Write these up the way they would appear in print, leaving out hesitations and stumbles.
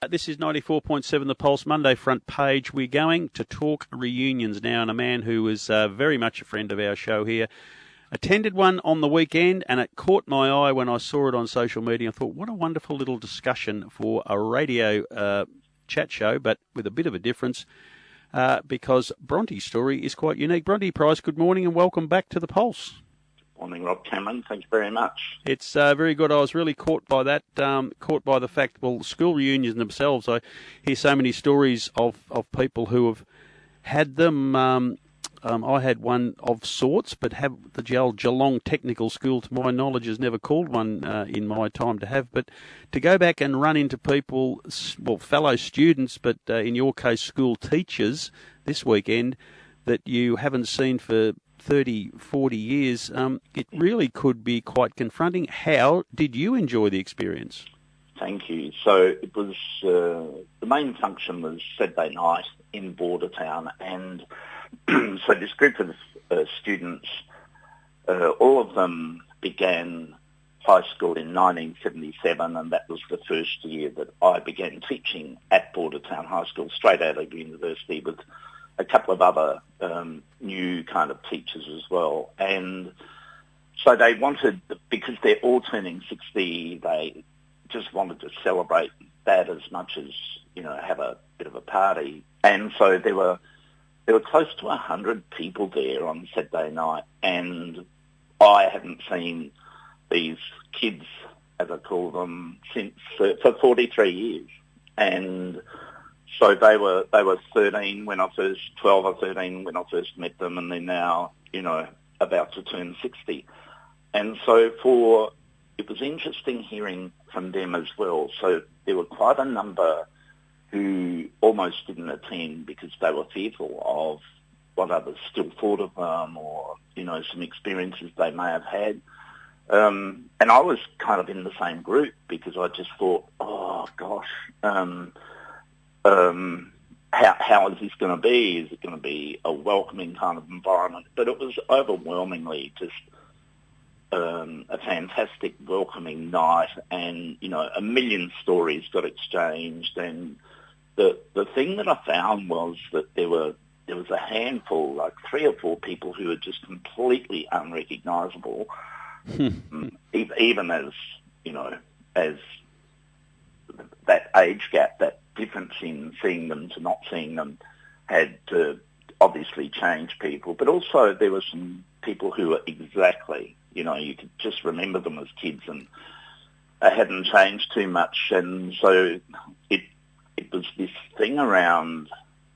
This is 94.7 The Pulse, Monday front page. We're going to talk reunions now, and a man who is very much a friend of our show here attended one on the weekend, and it caught my eye when I saw it on social media. I thought, what a wonderful little discussion for a radio chat show, but with a bit of a difference because Bronte's story is quite unique. Bronte Price, good morning and welcome back to The Pulse. Morning, Rob Cameron. Thank you very much. It's very good. I was really caught by that, caught by the fact, well, school reunions themselves, I hear so many stories of people who have had them. I had one of sorts, but have the Geelong Technical School, to my knowledge, has never called one in my time to have. But to go back and run into people, well, fellow students, but in your case, school teachers this weekend that you haven't seen for 30, 40 years, it really could be quite confronting. How did you enjoy the experience? Thank you. So it was, the main function was Saturday night in Bordertown, and so this group of students, all of them began high school in 1977, and that was the first year that I began teaching at Bordertown High School, straight out of university, with a couple of other new kind of teachers as well. And so they wanted, because they're all turning 60, they just wanted to celebrate that as much as, you know, have a bit of a party. And so there were close to 100 people there on Saturday night, and I hadn't seen these kids, as I call them, since for 43 years. And so they were 13 when I first, 12 or 13 when I first met them, and they're now, you know, about to turn 60. And so it was interesting hearing from them as well. So there were quite a number who almost didn't attend because they were fearful of what others still thought of them, or, you know, some experiences they may have had. And I was kind of in the same group because I just thought, oh gosh, how is this going to be? Is it going to be a welcoming kind of environment? But it was overwhelmingly just a fantastic welcoming night, and, you know, a million stories got exchanged. And the thing that I found was that there was a handful, like 3 or 4 people who were just completely unrecognisable, even as, you know, as that age gap, that difference in seeing them to not seeing them had to obviously change people. But also there were some people who were exactly, you know, you could just remember them as kids, and they hadn't changed too much. And so it was this thing around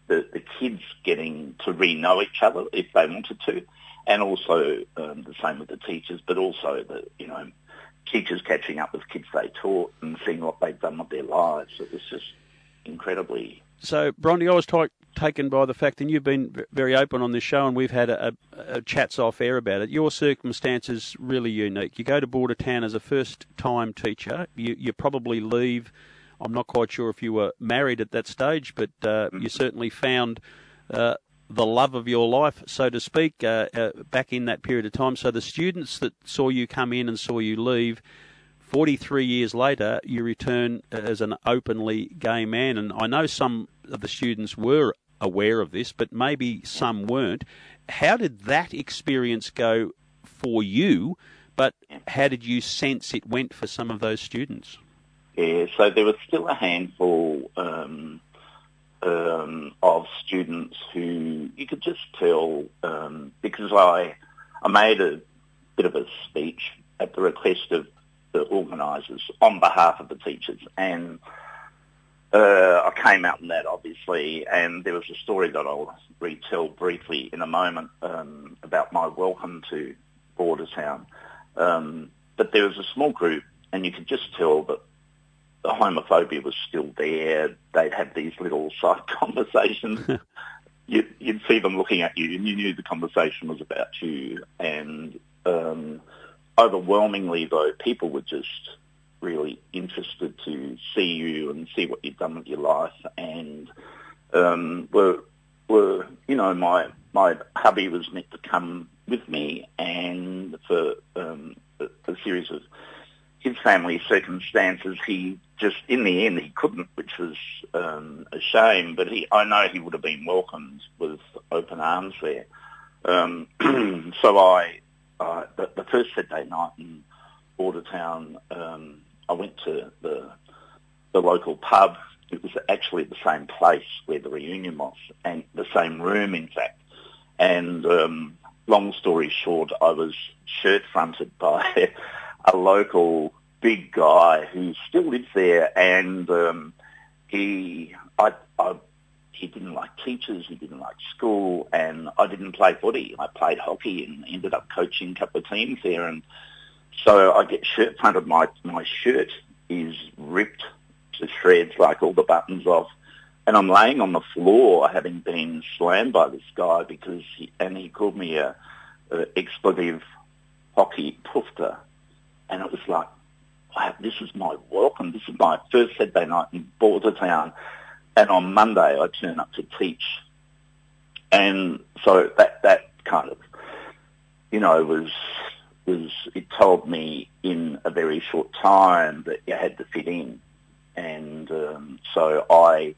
the kids getting to re-know each other if they wanted to, and also the same with the teachers, but also the, you know, teachers catching up with kids they taught and seeing what they've done with their lives. It was just incredibly... So, Bronte, I was taken by the fact, and you've been very open on this show, and we've had a chats off air about it. Your circumstances really unique. You go to Bordertown as a first-time teacher. You probably leave... I'm not quite sure if you were married at that stage, but you certainly found the love of your life, so to speak, back in that period of time. So the students that saw you come in and saw you leave, 43 years later, you return as an openly gay man. And I know some of the students were aware of this, but maybe some weren't. How did that experience go for you, but how did you sense it went for some of those students? Yeah, so there was still a handful of students who you could just tell, because I made a bit of a speech at the request of the organisers on behalf of the teachers, and I came out in that, obviously, and there was a story that I'll retell briefly in a moment about my welcome to Bordertown. But there was a small group, and you could just tell that the homophobia was still there. They'd have these little side conversations. You'd see them looking at you, and you knew the conversation was about you. And overwhelmingly, though, people were just really interested to see you and see what you've done with your life. And were you know, my hubby was meant to come with me, and for a series of his family circumstances, he just, in the end, he couldn't, which was a shame, but I know he would have been welcomed with open arms there. So the first Saturday night in Bordertown, I went to the local pub. It was actually the same place where the reunion was, and the same room, in fact. And long story short, I was shirt-fronted by a local big guy who still lives there, and he didn't like teachers, he didn't like school, and I didn't play footy. I played hockey and ended up coaching a couple of teams there, and so I get shirt-fronted. My shirt is ripped to shreds, like all the buttons off, and I'm laying on the floor having been slammed by this guy because he called me a expletive hockey poofter, and it was like, wow, this is my welcome. This is my first Saturday night in Bordertown, and on Monday I turn up to teach, and so that kind of, it told me in a very short time that you had to fit in, and so I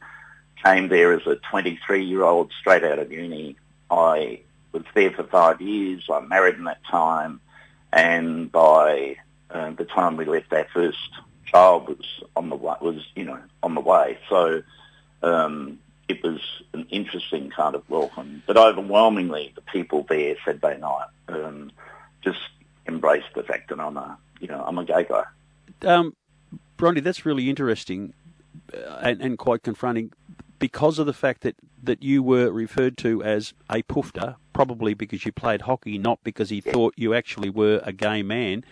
came there as a 23-year-old straight out of uni. I was there for 5 years. I married in that time, and by the time we left, our first child was on the way. So it was an interesting kind of welcome. But overwhelmingly, the people there Saturday night just embraced the fact that I'm a gay guy. Bronte, that's really interesting and quite confronting, because of the fact that you were referred to as a poofter, probably because you played hockey, not because he thought you actually were a gay man.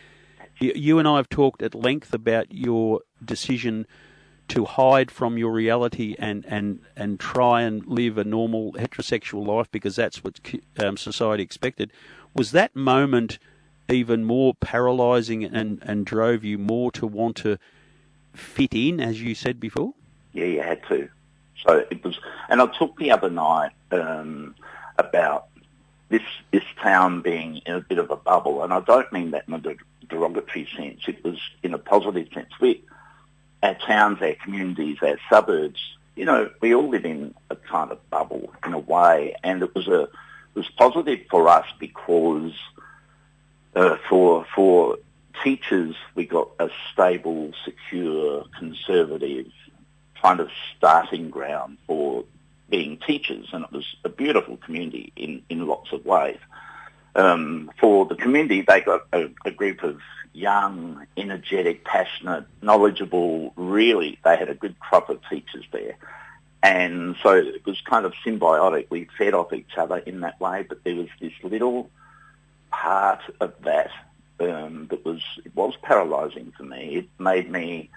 You and I have talked at length about your decision to hide from your reality and try and live a normal heterosexual life because that's what society expected. Was that moment even more paralysing and drove you more to want to fit in, as you said before? Yeah, you had to. So it was, and I talked the other night about this town being in a bit of a bubble, and I don't mean that in a derogatory sense. It was in a positive sense. Our towns, our communities, our suburbs, we all live in a kind of bubble in a way, and it was positive for us because for teachers we got a stable, secure, conservative kind of starting ground for being teachers, and it was a beautiful community in lots of ways. For the community, they got a group of young, energetic, passionate, knowledgeable, really, they had a good crop of teachers there. And so it was kind of symbiotic. We fed off each other in that way, but there was this little part of that it was paralysing for me. It made me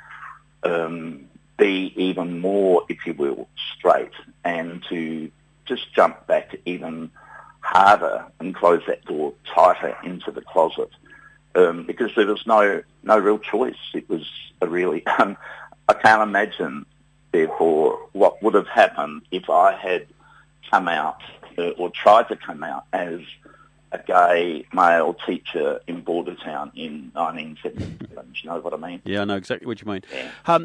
be even more, if you will, straight, and to just jump back even harder and close that door tighter into the closet, because there was no real choice. It was a really I can't imagine, therefore, what would have happened if I had come out or tried to come out as a gay male teacher in Bordertown in 1977. You know what I mean? Yeah, I know exactly what you mean. Yeah.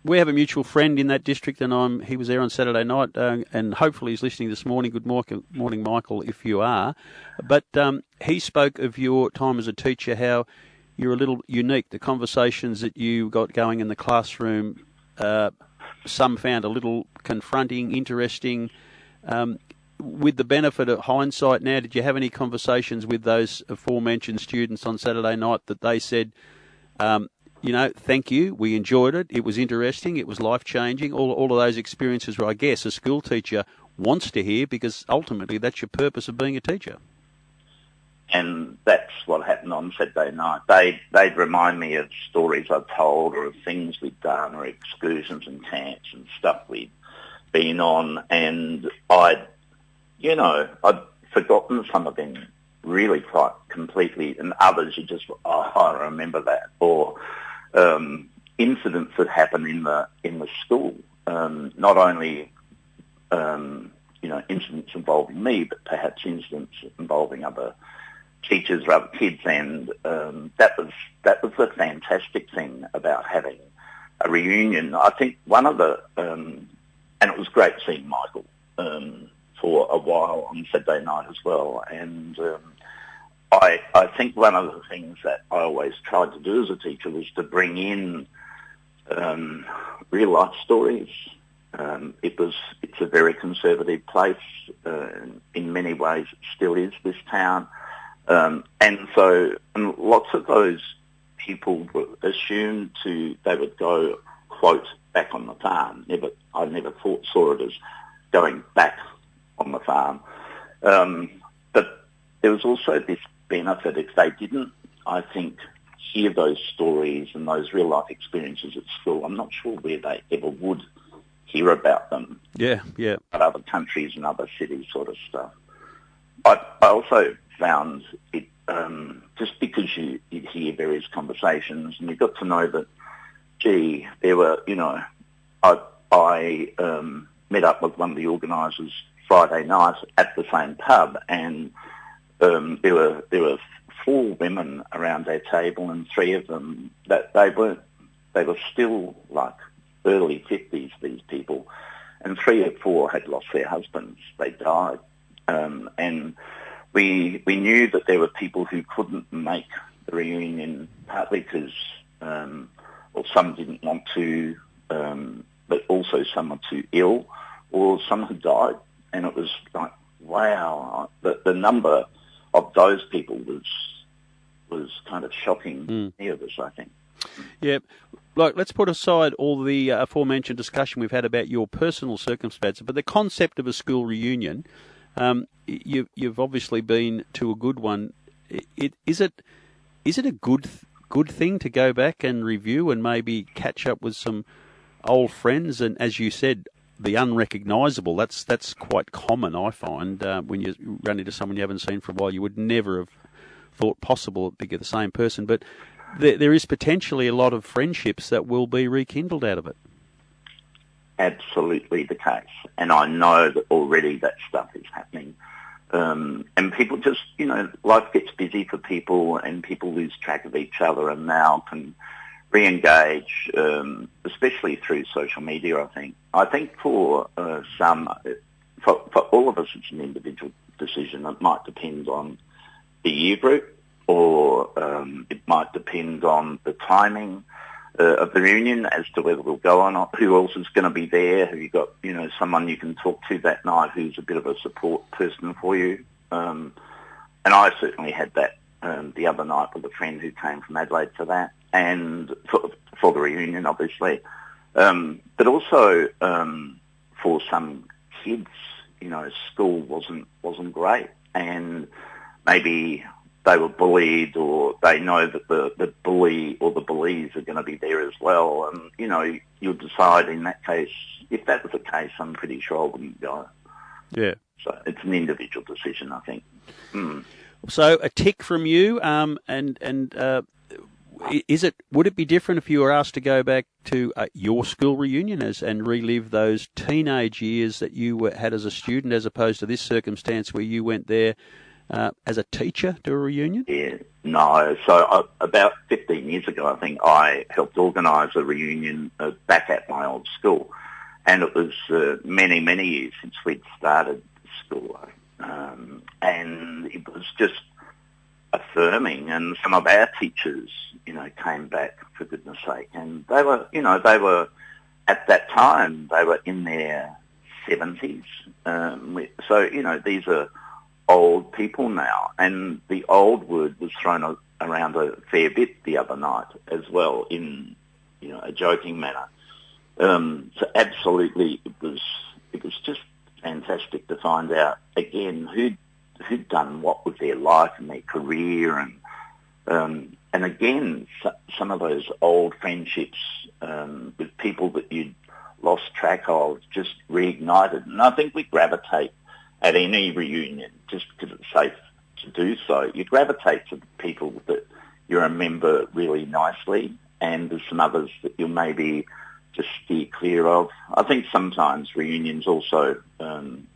We have a mutual friend in that district, and he was there on Saturday night, and hopefully he's listening this morning. Good morning, Michael, if you are. But he spoke of your time as a teacher, how you're a little unique. The conversations that you got going in the classroom, some found a little confronting, interesting. With the benefit of hindsight now, did you have any conversations with those aforementioned students on Saturday night that they said, thank you, we enjoyed it, it was interesting, it was life-changing, all of those experiences where I guess a school teacher wants to hear, because ultimately that's your purpose of being a teacher? And that's what happened on Saturday night. They'd remind me of stories I'd told, or of things we'd done, or excursions and camps and stuff we'd been on, and I'd forgotten some of them really quite completely, and others you just, I remember that, or incidents that happened in the school, not only incidents involving me, but perhaps incidents involving other teachers or other kids, and that was the fantastic thing about having a reunion. I think one of the and it was great seeing Michael for a while on Saturday night as well, and I think one of the things that I always tried to do as a teacher was to bring in real life stories. It's a very conservative place. In many ways, it still is, this town. And lots of those people were assumed they would go, quote, back on the farm. I never saw it as going back on the farm. But there was also this benefit if they didn't, I think, hear those stories and those real life experiences at school. I'm not sure where they ever would hear about them. Yeah. At other countries and other cities sort of stuff. I also found it, just because you hear various conversations and you got to know that, gee, there were, I met up with one of the organisers Friday night at the same pub, and there were 4 women around their table, and 3 of them that they were still like early 50s, these people, and 3 or 4 had lost their husbands. They died, and we knew that there were people who couldn't make the reunion, partly because some didn't want to, but also some were too ill, or some had died, and it was like, wow, the number of those people was kind of shocking. Many of us, I think. Yeah. Look, let's put aside all the aforementioned discussion we've had about your personal circumstances, but the concept of a school reunion, you've obviously been to a good one. Is it a good thing to go back and review and maybe catch up with some old friends? And as you said, the unrecognisable, that's quite common, I find. When you run into someone you haven't seen for a while, you would never have thought possible to get the same person. But there is potentially a lot of friendships that will be rekindled out of it. Absolutely the case. And I know that already that stuff is happening. And people just, life gets busy for people and people lose track of each other, and now can re-engage, especially through social media, I think. I think for all of us, it's an individual decision. It might depend on the year group, or it might depend on the timing of the reunion as to whether we'll go or not, who else is going to be there, have you got, someone you can talk to that night who's a bit of a support person for you. And I certainly had that the other night with a friend who came from Adelaide for that, and for the reunion, obviously. But also for some kids, school wasn't great, and maybe they were bullied, or they know that the bully or the bullies are going to be there as well. And, you'll decide in that case, if that was the case, I'm pretty sure I wouldn't go. Yeah. So it's an individual decision, I think. So a tick from you, would it be different if you were asked to go back to your school reunion and relive those teenage years that you had as a student, as opposed to this circumstance where you went there as a teacher to a reunion? Yeah, no. So about 15 years ago, I think, I helped organise a reunion back at my old school. And it was many, many years since we'd started school. And it was just affirming. And some of our teachers, came back, for goodness sake. And they were, at that time, they were in their 70s. So, these are old people now, and the old word was thrown around a fair bit the other night as well, in a joking manner. So absolutely, it was just fantastic to find out again who'd done what with their life and their career, and again some of those old friendships with people that you'd lost track of just reignited. And I think we gravitate at any reunion, just because it's safe to do so, you gravitate to the people that you remember really nicely, and there's some others that you'll maybe just steer clear of. I think sometimes reunions also, and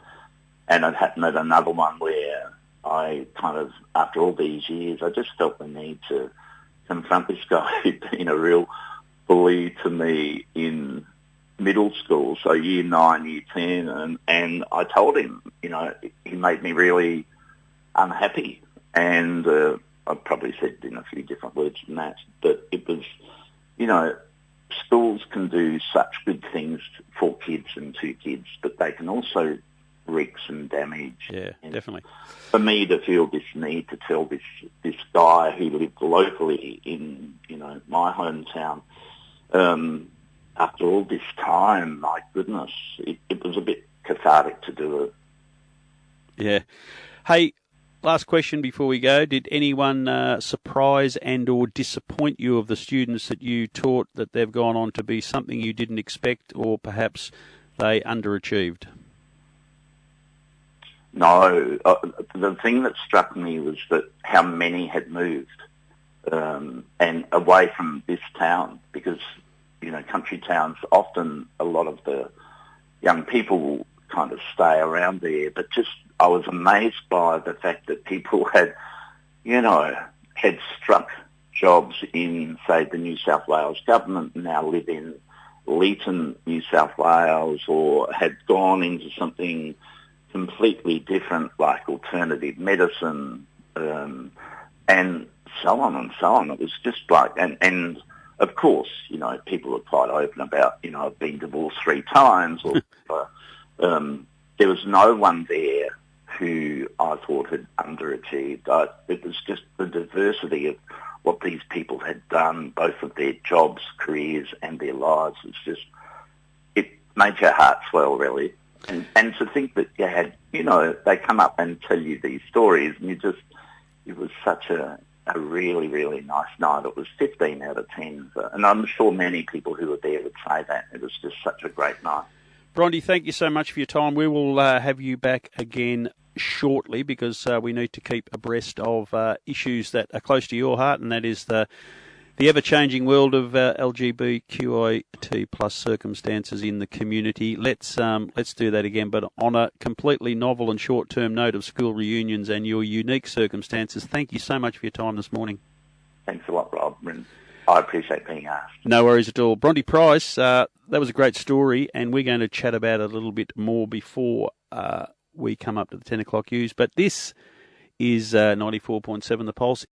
it happened at another one where I kind of, after all these years, I just felt the need to confront this guy who'd been a real bully to me in middle school, so year 9, year 10, and I told him, he made me really unhappy, and I probably said in a few different words than that, but it was, schools can do such good things for kids and to kids, but they can also wreak some damage. Yeah, and definitely. For me to feel this need to tell this guy who lived locally in, my hometown, after all this time, my goodness, it was a bit cathartic to do it. Yeah. Hey, last question before we go. Did anyone surprise and or disappoint you of the students that you taught, that they've gone on to be something you didn't expect, or perhaps they underachieved? No. The thing that struck me was that how many had moved and away from this town, because, country towns, often a lot of the young people kind of stay around there, but just I was amazed by the fact that people had struck jobs in, say, the New South Wales government and now live in Leeton, New South Wales, or had gone into something completely different like alternative medicine, and so on and so on. It was just like, and of course, people are quite open about, I've been divorced 3 times, or there was no one there who I thought had underachieved. It was just the diversity of what these people had done, both of their jobs, careers, and their lives. It made your heart swell, really. And to think that you had, they come up and tell you these stories, and it was such a really, really nice night. It was 15 out of 10. And I'm sure many people who were there would say that. It was just such a great night. Bronte, thank you so much for your time. We will have you back again shortly, because we need to keep abreast of issues that are close to your heart, and that is the ever-changing world of LGBTQIT plus circumstances in the community. Let's do that again, but on a completely novel and short-term note of school reunions and your unique circumstances. Thank you so much for your time this morning. Thanks a lot, Rob. I appreciate being asked. No worries at all. Bronte Price, that was a great story, and we're going to chat about it a little bit more before we come up to the 10 o'clock news. But this is 94.7 The Pulse.